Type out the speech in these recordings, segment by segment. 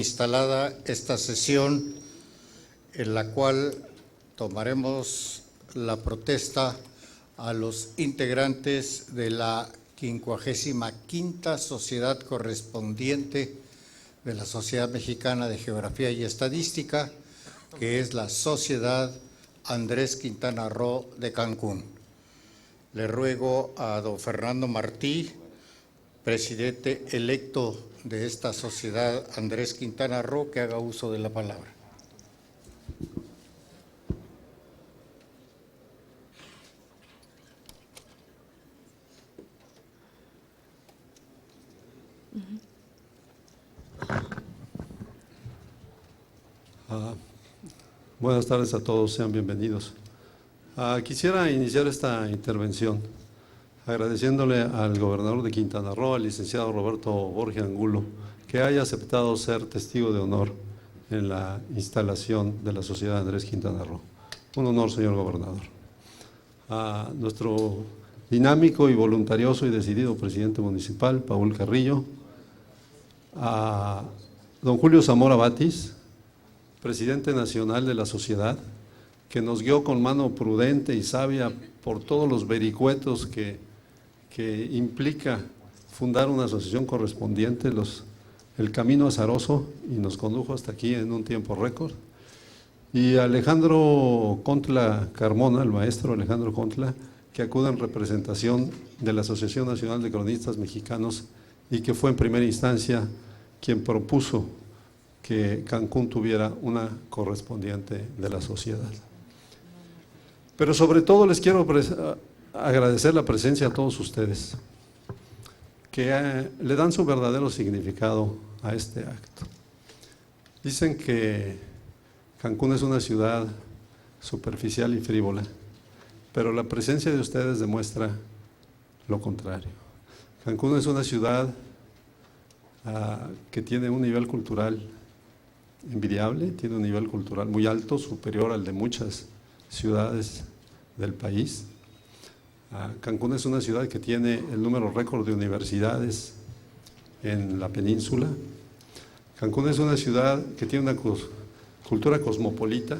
Instalada esta sesión en la cual tomaremos la protesta a los integrantes de la 55ª Sociedad Correspondiente de la Sociedad Mexicana de Geografía y Estadística, que es la Sociedad Andrés Quintana Roo de Cancún. Le ruego a don Fernando Martí, presidente electo de esta Sociedad Andrés Quintana Roo, que haga uso de la palabra. Buenas tardes a todos, sean bienvenidos. Quisiera iniciar esta intervención agradeciéndole al gobernador de Quintana Roo, al licenciado Roberto Borge Angulo, que haya aceptado ser testigo de honor en la instalación de la Sociedad Andrés Quintana Roo. Un honor, señor gobernador. A nuestro dinámico y voluntarioso y decidido presidente municipal, Paul Carrillo, a don Julio Zamora Batis, presidente nacional de la sociedad, que nos guió con mano prudente y sabia por todos los vericuetos que implica fundar una asociación correspondiente, el camino azaroso, y nos condujo hasta aquí en un tiempo récord. Y Alejandro Contla Carmona, el maestro Alejandro Contla, que acude en representación de la Asociación Nacional de Cronistas Mexicanos y que fue en primera instancia quien propuso que Cancún tuviera una correspondiente de la sociedad. Pero sobre todo les quiero agradecer la presencia a todos ustedes, que le dan su verdadero significado a este acto. Dicen que Cancún es una ciudad superficial y frívola, pero la presencia de ustedes demuestra lo contrario. Cancún es una ciudad que tiene un nivel cultural envidiable, tiene un nivel cultural muy alto, superior al de muchas ciudades del país. Cancún es una ciudad que tiene el número récord de universidades en la península. Cancún es una ciudad que tiene una cultura cosmopolita,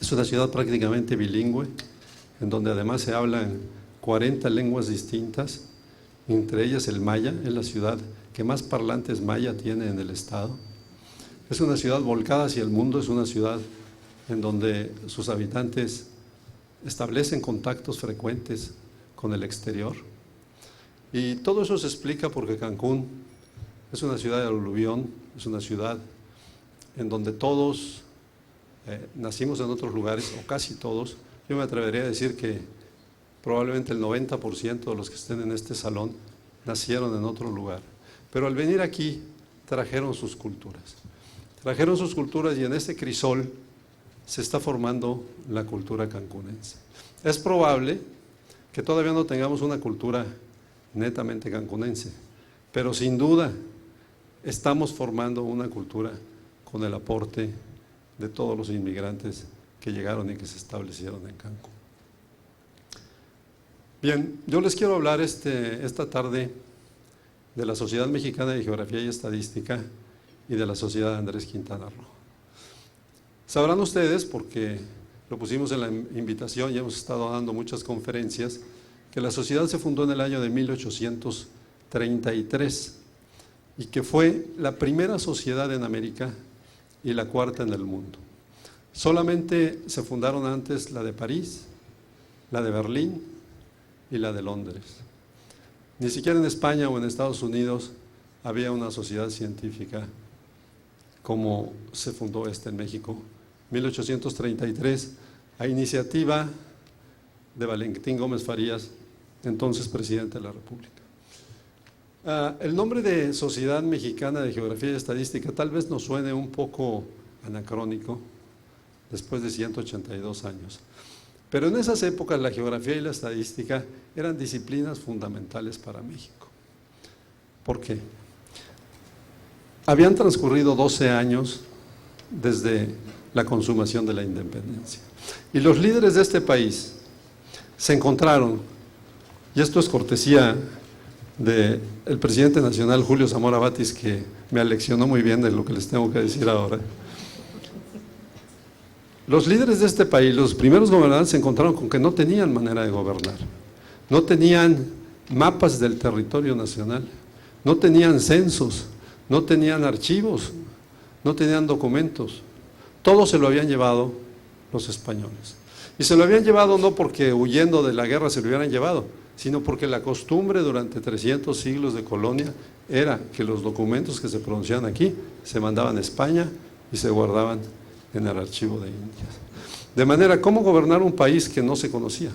es una ciudad prácticamente bilingüe, en donde además se hablan 40 lenguas distintas, entre ellas el maya. Es la ciudad que más parlantes maya tiene en el estado. Es una ciudad volcada hacia el mundo, es una ciudad en donde sus habitantes establecen contactos frecuentes con el exterior. Y todo eso se explica porque Cancún es una ciudad de aluvión, es una ciudad en donde todos nacimos en otros lugares, o casi todos. Yo me atrevería a decir que probablemente el 90% de los que estén en este salón nacieron en otro lugar. Pero al venir aquí trajeron sus culturas. Trajeron sus culturas y en este crisol se está formando la cultura cancunense. Es probable que todavía no tengamos una cultura netamente cancunense, pero sin duda estamos formando una cultura con el aporte de todos los inmigrantes que llegaron y que se establecieron en Cancún. Bien, yo les quiero hablar esta tarde de la Sociedad Mexicana de Geografía y Estadística y de la Sociedad Andrés Quintana Roo. Sabrán ustedes, porque lo pusimos en la invitación y hemos estado dando muchas conferencias, que la sociedad se fundó en el año de 1833 y que fue la primera sociedad en América y la cuarta en el mundo. Solamente se fundaron antes la de París, la de Berlín y la de Londres. Ni siquiera en España o en Estados Unidos había una sociedad científica como se fundó en México, 1833, a iniciativa de Valentín Gómez Farías, entonces presidente de la República. El nombre de Sociedad Mexicana de Geografía y Estadística tal vez nos suene un poco anacrónico después de 182 años, pero en esas épocas la geografía y la estadística eran disciplinas fundamentales para México. ¿Por qué? Habían transcurrido 12 años desde la consumación de la independencia y los líderes de este país se encontraron, y esto es cortesía del presidente nacional Julio Zamora Batis, que me aleccionó muy bien de lo que les tengo que decir ahora. Los líderes de este país, los primeros gobernantes, se encontraron con que no tenían manera de gobernar, no tenían mapas del territorio nacional, no tenían censos, no tenían archivos, no tenían documentos. Todo se lo habían llevado los españoles. Y se lo habían llevado no porque huyendo de la guerra se lo hubieran llevado, sino porque la costumbre durante 300 siglos de colonia era que los documentos que se pronunciaban aquí se mandaban a España y se guardaban en el archivo de Indias. De manera, ¿cómo gobernar un país que no se conocía?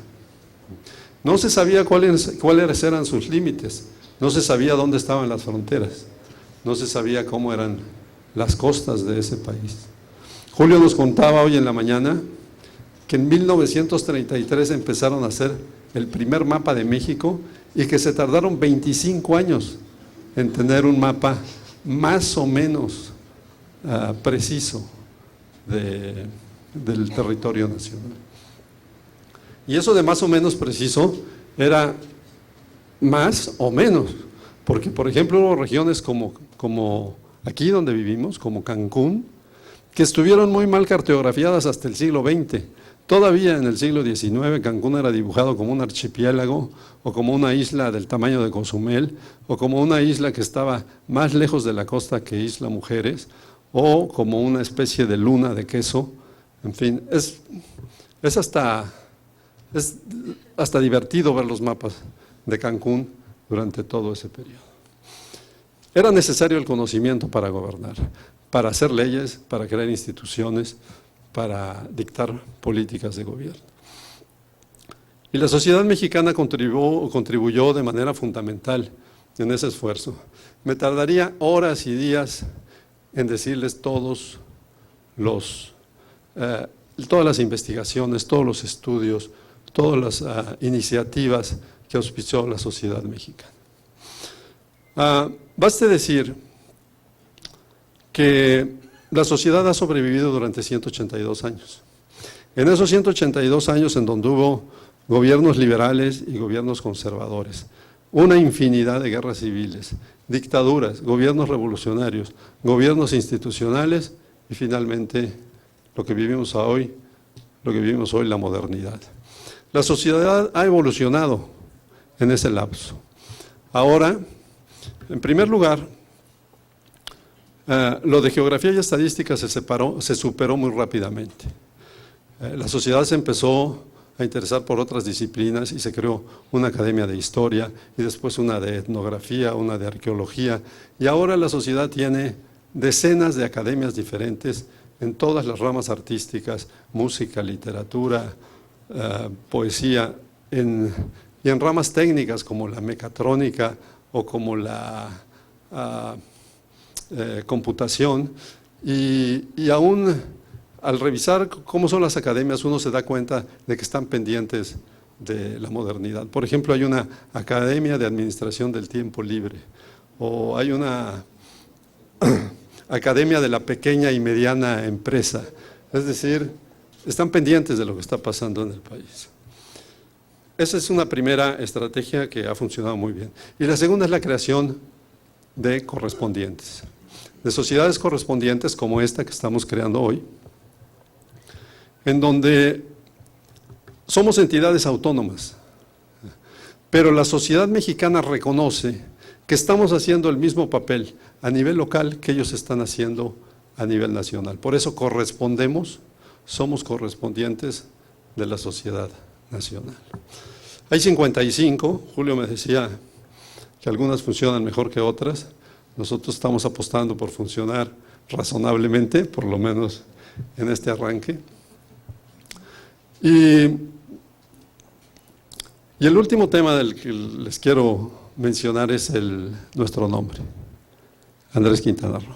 No se sabía cuáles eran sus límites, no se sabía dónde estaban las fronteras, no se sabía cómo eran las costas de ese país. Julio nos contaba hoy en la mañana que en 1933 empezaron a hacer el primer mapa de México y que se tardaron 25 años en tener un mapa más o menos preciso del territorio nacional. Y eso de más o menos preciso era más o menos, porque por ejemplo hubo regiones como aquí donde vivimos, como Cancún, que estuvieron muy mal cartografiadas hasta el siglo XX. Todavía en el siglo XIX Cancún era dibujado como un archipiélago o como una isla del tamaño de Cozumel o como una isla que estaba más lejos de la costa que Isla Mujeres o como una especie de luna de queso. En fin, es hasta divertido ver los mapas de Cancún durante todo ese periodo. Era necesario el conocimiento para gobernar, para hacer leyes, para crear instituciones, para dictar políticas de gobierno. Y la sociedad mexicana contribuyó de manera fundamental en ese esfuerzo. Me tardaría horas y días en decirles todas las investigaciones, todos los estudios, todas las iniciativas que auspició la sociedad mexicana. Baste decir que la sociedad ha sobrevivido durante 182 años. En esos 182 años en donde hubo gobiernos liberales y gobiernos conservadores, una infinidad de guerras civiles, dictaduras, gobiernos revolucionarios, gobiernos institucionales y finalmente lo que vivimos hoy, la modernidad. La sociedad ha evolucionado en ese lapso. Ahora, en primer lugar, lo de geografía y estadística se superó muy rápidamente. La sociedad se empezó a interesar por otras disciplinas y se creó una academia de historia y después una de etnografía, una de arqueología, y ahora la sociedad tiene decenas de academias diferentes en todas las ramas artísticas, música, literatura, poesía, y en ramas técnicas como la mecatrónica o como la computación, y aún al revisar cómo son las academias uno se da cuenta de que están pendientes de la modernidad. Por ejemplo, hay una academia de administración del tiempo libre, o hay una academia de la pequeña y mediana empresa, es decir, están pendientes de lo que está pasando en el país. Esa es una primera estrategia que ha funcionado muy bien. Y la segunda es la creación de correspondientes, de sociedades correspondientes como esta que estamos creando hoy, en donde somos entidades autónomas, pero la sociedad mexicana reconoce que estamos haciendo el mismo papel a nivel local que ellos están haciendo a nivel nacional. Por eso somos correspondientes de la sociedad nacional. Hay 55, Julio me decía que algunas funcionan mejor que otras, nosotros estamos apostando por funcionar razonablemente, por lo menos en este arranque. Y el último tema del que les quiero mencionar es nuestro nombre, Andrés Quintana Roo.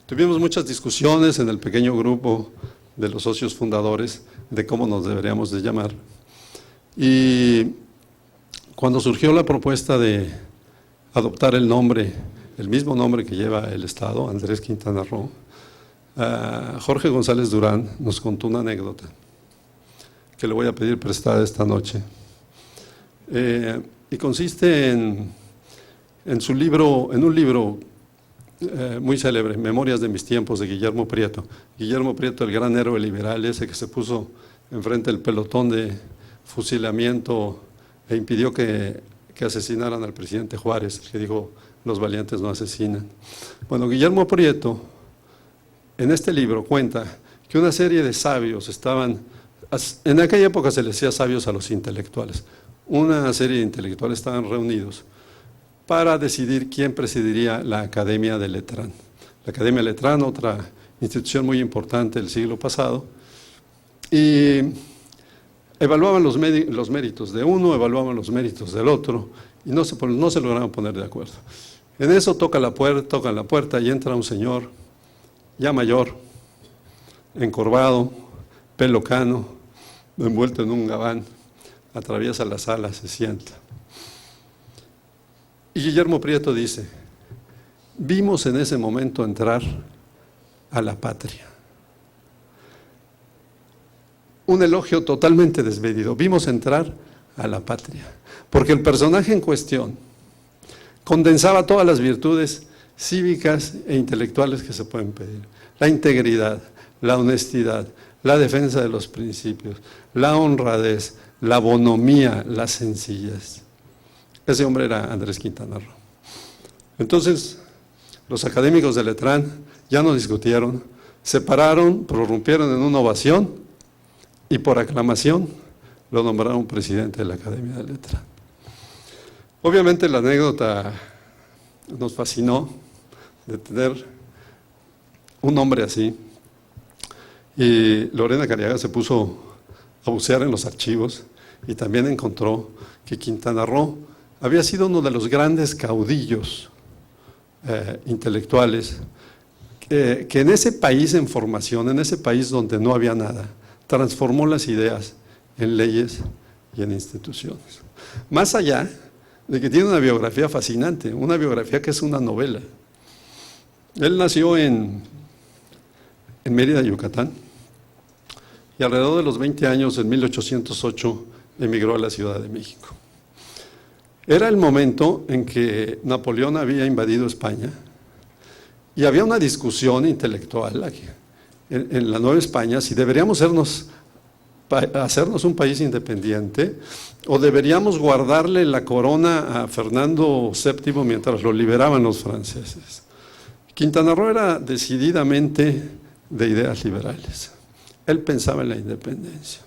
Tuvimos muchas discusiones en el pequeño grupo de los socios fundadores de cómo nos deberíamos de llamar. Y cuando surgió la propuesta de adoptar el mismo nombre que lleva el Estado, Andrés Quintana Roo, Jorge González Durán nos contó una anécdota que le voy a pedir prestada esta noche. Y consiste en en un libro muy célebre, Memorias de mis tiempos, de Guillermo Prieto. Guillermo Prieto, el gran héroe liberal, ese que se puso enfrente del pelotón de fusilamiento e impidió que asesinaran al presidente Juárez, que dijo, los valientes no asesinan. Bueno, Guillermo Prieto, en este libro, cuenta que una serie de sabios estaban, en aquella época se les decía sabios a los intelectuales, una serie de intelectuales estaban reunidos para decidir quién presidiría la Academia de Letrán. La Academia de Letrán, otra institución muy importante del siglo pasado, y evaluaban los méritos de uno, evaluaban los méritos del otro, y no se lograban poner de acuerdo. En eso tocan la puerta y entra un señor ya mayor, encorvado, pelo cano, envuelto en un gabán, atraviesa la sala, se sienta. Y Guillermo Prieto dice, vimos en ese momento entrar a la patria. Un elogio totalmente desmedido, vimos entrar a la patria, porque el personaje en cuestión condensaba todas las virtudes cívicas e intelectuales que se pueden pedir. La integridad, la honestidad, la defensa de los principios, la honradez, la bonomía, la sencillez. Ese hombre era Andrés Quintana Roo. Entonces, los académicos de Letrán ya no discutieron, se pararon, prorrumpieron en una ovación y por aclamación lo nombraron presidente de la Academia de Letrán. Obviamente la anécdota nos fascinó de tener un hombre así, y Lorena Careaga se puso a bucear en los archivos y también encontró que Quintana Roo había sido uno de los grandes caudillos intelectuales que en ese país en formación, en ese país donde no había nada, transformó las ideas en leyes y en instituciones. Más allá de que tiene una biografía fascinante, una biografía que es una novela. Él nació en Mérida, Yucatán, y alrededor de los 20 años, en 1808, emigró a la Ciudad de México. Era el momento en que Napoleón había invadido España y había una discusión intelectual aquí, en la Nueva España, si deberíamos hacernos un país independiente o deberíamos guardarle la corona a Fernando VII mientras lo liberaban los franceses. Quintana Roo era decididamente de ideas liberales. Él pensaba en la independencia.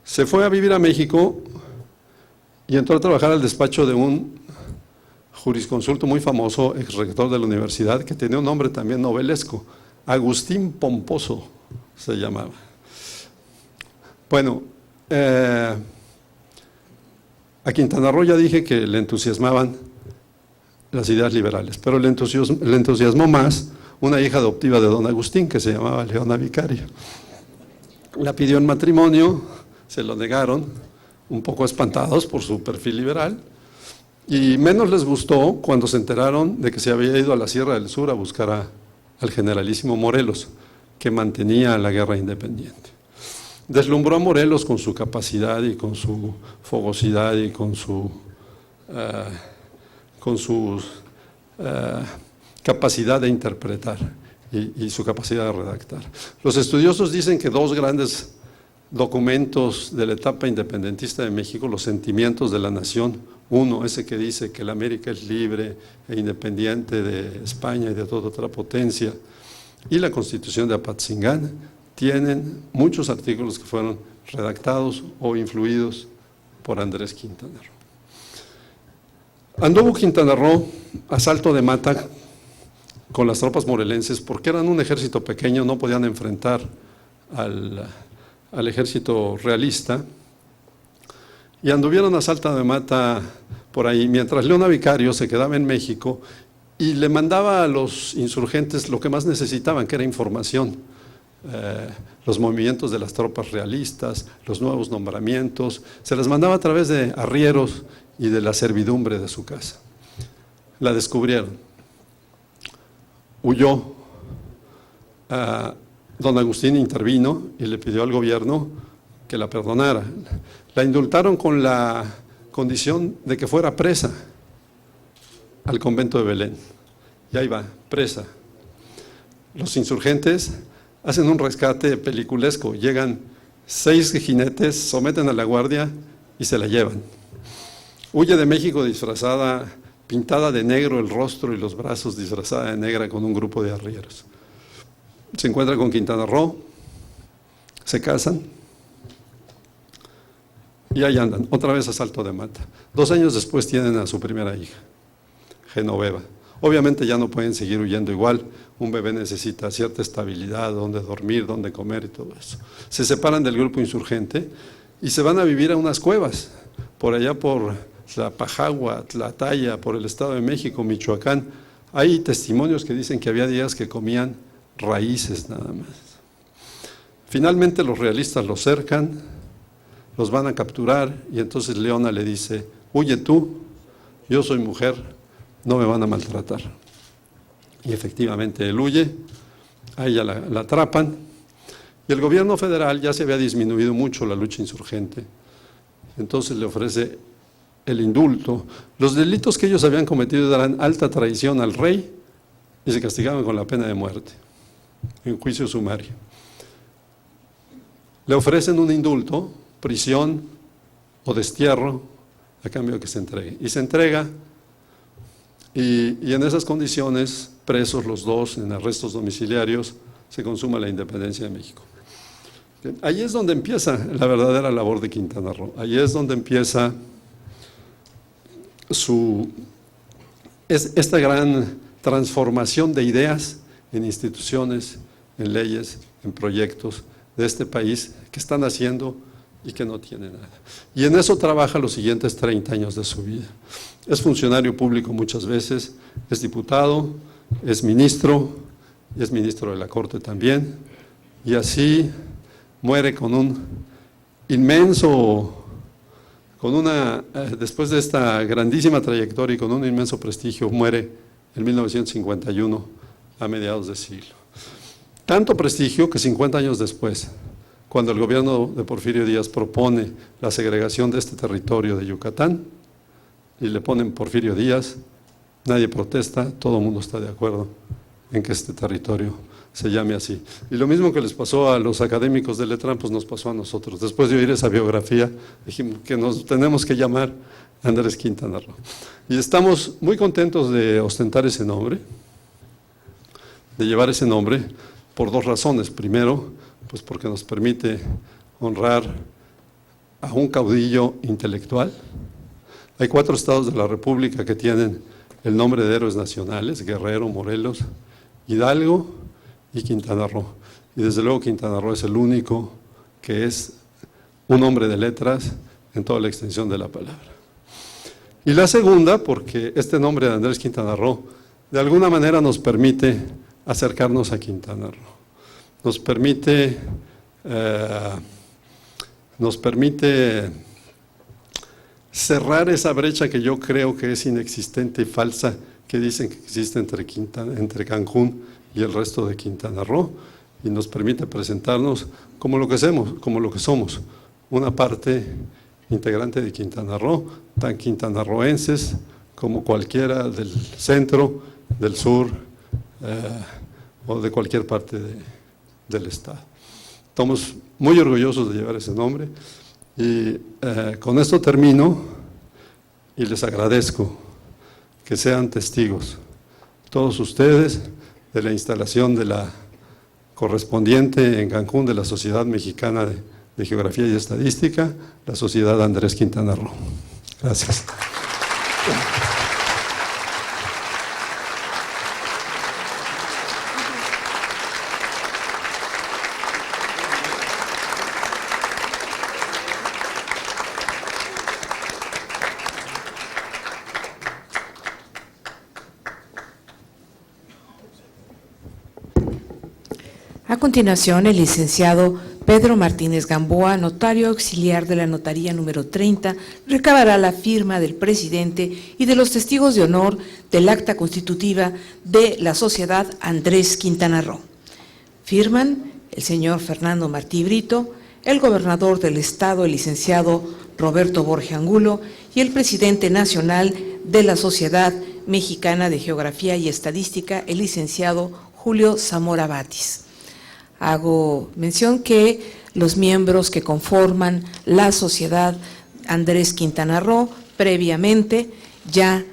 Se fue a vivir a México y entró a trabajar al despacho de un jurisconsulto muy famoso, ex rector de la universidad, que tenía un nombre también novelesco, Agustín Pomposo se llamaba. Bueno, a Quintana Roo ya dije que le entusiasmaban las ideas liberales, pero le entusiasmó más una hija adoptiva de don Agustín que se llamaba Leona Vicario. La pidió en matrimonio, se lo negaron, un poco espantados por su perfil liberal, y menos les gustó cuando se enteraron de que se había ido a la Sierra del Sur a buscar al generalísimo Morelos, que mantenía la guerra independiente. Deslumbró a Morelos con su capacidad y con su fogosidad y con su capacidad de interpretar y su capacidad de redactar. Los estudiosos dicen que dos grandes documentos de la etapa independentista de México, los sentimientos de la nación, uno, ese que dice que la América es libre e independiente de España y de toda otra potencia, y la Constitución de Apatzingán, tienen muchos artículos que fueron redactados o influidos por Andrés Quintana Roo. Anduvo Quintana Roo a salto de mata con las tropas morelenses, porque eran un ejército pequeño, no podían enfrentar al ejército realista, y anduvieron a salto de mata por ahí, mientras Leona Vicario se quedaba en México y le mandaba a los insurgentes lo que más necesitaban, que era información, los movimientos de las tropas realistas, los nuevos nombramientos, se las mandaba a través de arrieros y de la servidumbre de su casa. La descubrieron, huyó, don Agustín intervino y le pidió al gobierno que la perdonara. La indultaron con la condición de que fuera presa, al convento de Belén. Y ahí va, presa. Los insurgentes hacen un rescate peliculesco. Llegan 6 jinetes, someten a la guardia y se la llevan. Huye de México disfrazada, pintada de negro el rostro y los brazos, disfrazada de negra con un grupo de arrieros. Se encuentra con Quintana Roo, se casan y ahí andan, otra vez a salto de mata. 2 años después tienen a su primera hija, Genoveva. Obviamente ya no pueden seguir huyendo igual, un bebé necesita cierta estabilidad, donde dormir, donde comer y todo eso. Se separan del grupo insurgente y se van a vivir a unas cuevas, por allá por Tlapajagua, Tlataya, por el Estado de México, Michoacán. Hay testimonios que dicen que había días que comían raíces nada más. Finalmente los realistas los cercan, los van a capturar y entonces Leona le dice: huye tú, yo soy mujer, no me van a maltratar. Y efectivamente él huye, a ella la atrapan y el gobierno federal ya se había disminuido mucho la lucha insurgente. Entonces le ofrece el indulto. Los delitos que ellos habían cometido eran alta traición al rey y se castigaban con la pena de muerte en juicio sumario. Le ofrecen un indulto, prisión o destierro a cambio de que se entregue. Y se entrega y en esas condiciones, presos los dos en arrestos domiciliarios, se consuma la independencia de México. Ahí es donde empieza la verdadera labor de Quintana Roo. Ahí es donde empieza esta gran transformación de ideas en instituciones, en leyes, en proyectos de este país que están haciendo y que no tiene nada. Y en eso trabaja los siguientes 30 años de su vida. Es funcionario público muchas veces, es diputado, es ministro de la Corte también, y así muere con un inmenso, después de esta grandísima trayectoria y con un inmenso prestigio, muere en 1951 a mediados de siglo. Tanto prestigio que 50 años después, cuando el gobierno de Porfirio Díaz propone la segregación de este territorio de Yucatán y le ponen Porfirio Díaz, nadie protesta, todo el mundo está de acuerdo en que este territorio se llame así. Y lo mismo que les pasó a los académicos de Letrán, pues nos pasó a nosotros. Después de oír esa biografía, dijimos que nos tenemos que llamar Andrés Quintana Roo. Y estamos muy contentos de ostentar ese nombre, de llevar ese nombre, por 2 razones. Primero, pues porque nos permite honrar a un caudillo intelectual. Hay 4 estados de la República que tienen el nombre de héroes nacionales: Guerrero, Morelos, Hidalgo y Quintana Roo. Y desde luego Quintana Roo es el único que es un hombre de letras en toda la extensión de la palabra. Y la segunda, porque este nombre de Andrés Quintana Roo de alguna manera nos permite acercarnos a Quintana Roo. Nos permite cerrar esa brecha que yo creo que es inexistente y falsa, que dicen que existe entre Cancún y el resto de Quintana Roo, y nos permite presentarnos como lo que somos, una parte integrante de Quintana Roo, tan quintanarroenses como cualquiera del centro, del sur o de cualquier parte del estado. Estamos muy orgullosos de llevar ese nombre y con esto termino y les agradezco que sean testigos todos ustedes de la instalación de la correspondiente en Cancún de la Sociedad Mexicana de Geografía y Estadística, la Sociedad Andrés Quintana Roo. Gracias. A continuación, el licenciado Pedro Martínez Gamboa, notario auxiliar de la notaría número 30, recabará la firma del presidente y de los testigos de honor del acta constitutiva de la Sociedad Andrés Quintana Roo. Firman el señor Fernando Martí Brito, el gobernador del estado, el licenciado Roberto Borges Angulo, y el presidente nacional de la Sociedad Mexicana de Geografía y Estadística, el licenciado Julio Zamora Batis. Hago mención que los miembros que conforman la Sociedad Andrés Quintana Roo previamente ya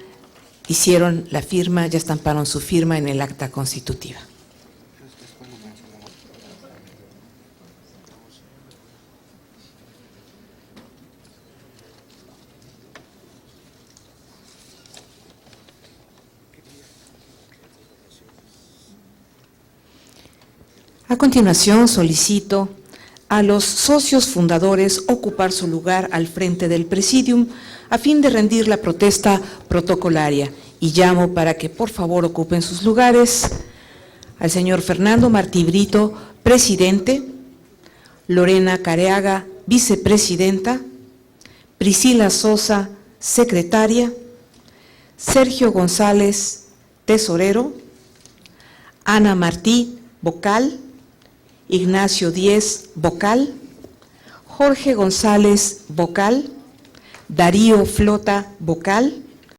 hicieron la firma, ya estamparon su firma en el acta constitutiva. A continuación, solicito a los socios fundadores ocupar su lugar al frente del Presidium a fin de rendir la protesta protocolaria y llamo para que por favor ocupen sus lugares al señor Fernando Martí Brito, presidente, Lorena Careaga, vicepresidenta, Priscila Sosa, secretaria, Sergio González, tesorero, Ana Martí, vocal, Ignacio Díez, vocal, Jorge González, vocal, Darío Flota, vocal,